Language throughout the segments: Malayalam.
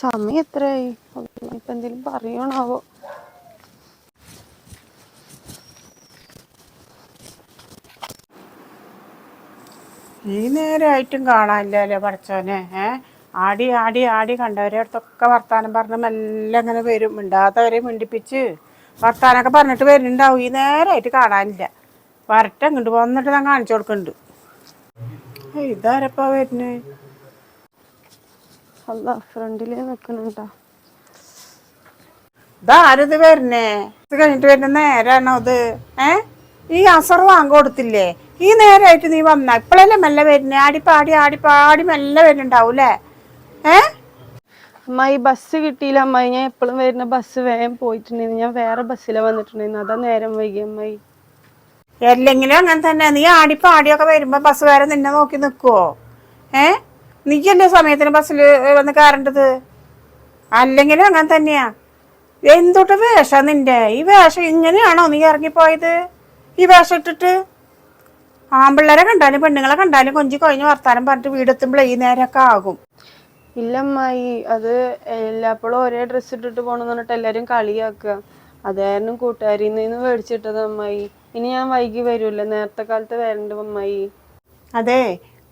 സമയം എത്രയായി? ഇപ്പം എന്തെങ്കിലും പറയണാവോ? ഈ നേരമായിട്ടും കാണാനില്ലല്ലോ പഠിച്ചോനെ. ആടി ആടി ആടി കണ്ടവരെ അടുത്തൊക്കെ വർത്താനം പറഞ്ഞ് മെല്ലെ അങ്ങനെ വരും. മിണ്ടാത്തവരെ മിണ്ടിപ്പിച്ച് വർത്താനമൊക്കെ പറഞ്ഞിട്ട് വരുന്നുണ്ടാവും. ഈ നേരമായിട്ട് കാണാനില്ല. വരട്ടെ ഇങ്ങോട്ട് വന്നിട്ട് ഞാൻ കാണിച്ചു കൊടുക്കുന്നുണ്ട്. ഇതാരപ്പാ വരുന്നേ? അല്ല, ഫ്രണ്ടിൽ നിൽക്കുന്നുണ്ടോ? ഇതാരിത് വരുന്നേ? ഇത് കഴിഞ്ഞിട്ട് വരുന്ന നേരാണോ ഇത്? ഈ അസറ് വാങ്ങി കൊടുത്തില്ലേ? ഈ നേരമായിട്ട് നീ വന്ന ഇപ്പോഴല്ലേ മെല്ലെ വരുന്നേ? ആടിപ്പാടി ആടിപ്പാടി മെല്ലെ വരുന്നുണ്ടാവൂലേ? അമ്മായി, ബസ് കിട്ടിയില്ല അമ്മായി. ഞാൻ എപ്പോഴും വരുന്ന ബസ് വേഗം പോയിട്ടുണ്ടായിരുന്നു. ഞാൻ വേറെ ബസ്സിലാണ് വന്നിട്ടുണ്ടായിരുന്നു. അതാ നേരം വൈകി അമ്മായി. അല്ലെങ്കിലും അങ്ങനെ തന്നെ. നീ ആടിപ്പാടിയൊക്കെ വരുമ്പോ ബസ്സുകാരൻ നിന്നെ നോക്കി നിൽക്കുവോ? നീക്കല്ലേ സമയത്തിന് ബസ്സിൽ വന്ന് കയറേണ്ടത്? അല്ലെങ്കിലും അങ്ങനെ തന്നെയാ. എന്തൊട്ട് വേഷം നിന്റെ? ഈ വേഷം ഇങ്ങനെയാണോ നീ ഇറങ്ങിപ്പോയത്? ഈ വേഷം ഇട്ടിട്ട് ആൺപിള്ളേരെ കണ്ടാലും പെണ്ണുങ്ങളെ കണ്ടാലും കൊഞ്ചി കൊഴിഞ്ഞ് വർത്താനം പറഞ്ഞിട്ട് വീടെത്തുമ്പോൾ ഈ നേരമൊക്കെ ആകും. ഇല്ലമ്മായി, അത് എല്ലാപ്പോഴും ഒരേ ഡ്രസ്സ് ഇട്ടിട്ട് പോകണമെന്ന് പറഞ്ഞിട്ട് എല്ലാവരും കളിയാക്കുക. അതായിരുന്നു കൂട്ടുകാരിൽ നിന്ന് മേടിച്ചിട്ടത് അമ്മായി. ഇനി ഞാൻ വൈകി വരുമല്ലോ, നേരത്തെ കാലത്ത് വരണ്ട അമ്മായി. അതെ,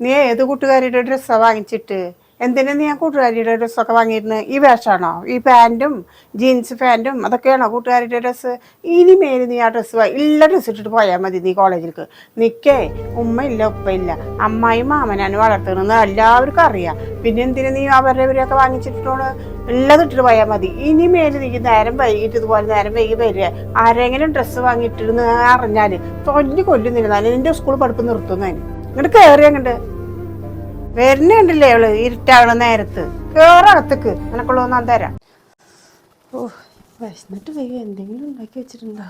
നീ ഏത് കൂട്ടുകാരിയുടെ ഡ്രസ്സാണ് വാങ്ങിച്ചിട്ട്? എന്തിനാ നീ ആ കൂട്ടുകാരിയുടെ ഡ്രസ്സൊക്കെ വാങ്ങിയിരുന്നത്? ഈ വേഷമാണോ? ഈ പാൻറ്റും ജീൻസ് പാൻറ്റും അതൊക്കെയാണോ കൂട്ടുകാരിയുടെ ഡ്രസ്സ്? ഇനി മേല് നീ ആ ഡ്രസ്സ് ഇല്ല ഡ്രസ്സ് ഇട്ടിട്ട് പോയാൽ മതി നീ കോളേജിലേക്ക്. നിൽക്കേ, ഉമ്മയില്ല ഉപ്പയില്ല, അമ്മായും മാമനാണ് വളർത്തുന്നത് എല്ലാവർക്കും അറിയാം. പിന്നെ എന്തിനാ നീ അവരെയൊക്കെ വാങ്ങിച്ചിട്ടോള്? ഉള്ളത് ഇട്ടിട്ട് പോയാൽ മതി. ഇനി മേല് നീ നേരം വൈകിട്ട് ഇതുപോലെ നേരം വൈകി വരിക. ആരെങ്കിലും ഡ്രസ്സ് വാങ്ങിയിട്ടിരുന്ന് അറിഞ്ഞാൽ തൊല്ലി കൊല്ലുന്നിരുന്നാലും നിന്റെ സ്കൂൾ പഠിപ്പ് നിർത്തുന്നതിന്. ഇങ്ങോട്ട് കയറി അങ്ങോട്ട് വരുന്നുണ്ടല്ലേ അവള് ഇരുട്ടാവണ നേരത്ത്. കേറകത്തേക്ക് നിനക്കുള്ളതൊന്നും ഞാൻ തരാം. വിശന്നിട്ട് വയ്യ. എന്തെങ്കിലും ഉണ്ടാക്കി വെച്ചിട്ടുണ്ടോ?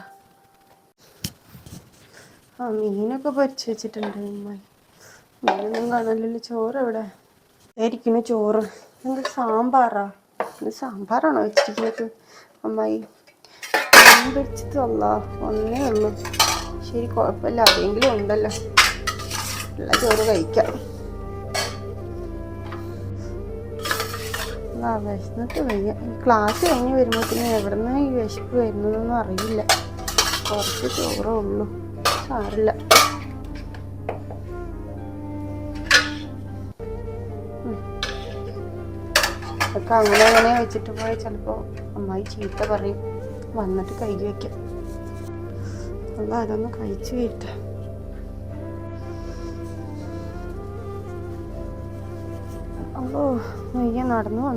മീനൊക്കെ പൊരിച്ച് വെച്ചിട്ടുണ്ട് അമ്മായി. മീനൊന്നും കാണാനില്ലല്ലോ. ചോറ് എവിടെ ഇരിക്കുന്നു? ചോറ് എന്ത് സാമ്പാറാ? ഇത് സാമ്പാറാണോ വെച്ചിരിക്കുന്നത് അമ്മായി? മീൻ പൊരിച്ചതല്ല, ഒന്നേ ഉള്ളൂ. ശരി, കുഴപ്പമില്ല. അതെങ്കിലും ഉണ്ടല്ലോ. ഉള്ള ചോറ് കഴിക്കാം. വിശന്നിട്ട് വയ്യ. ക്ലാസ് കഴിഞ്ഞ് വരുമ്പോഴത്തേനും എവിടെ നിന്ന് ഈ വിശപ്പ് വരുന്നതൊന്നും അറിയില്ല. കുറച്ച് ചോറേ ഉള്ളൂ, സാരില്ല. അതൊക്കെ അങ്ങനെ വെച്ചിട്ട് പോയാൽ ചിലപ്പോൾ അമ്മായി ചീത്ത പറയും. വന്നിട്ട് കഴുകി വയ്ക്കാം. അല്ല, അതൊന്ന് കഴിച്ചു കേട്ടെ. വയ്യ, നടന്നു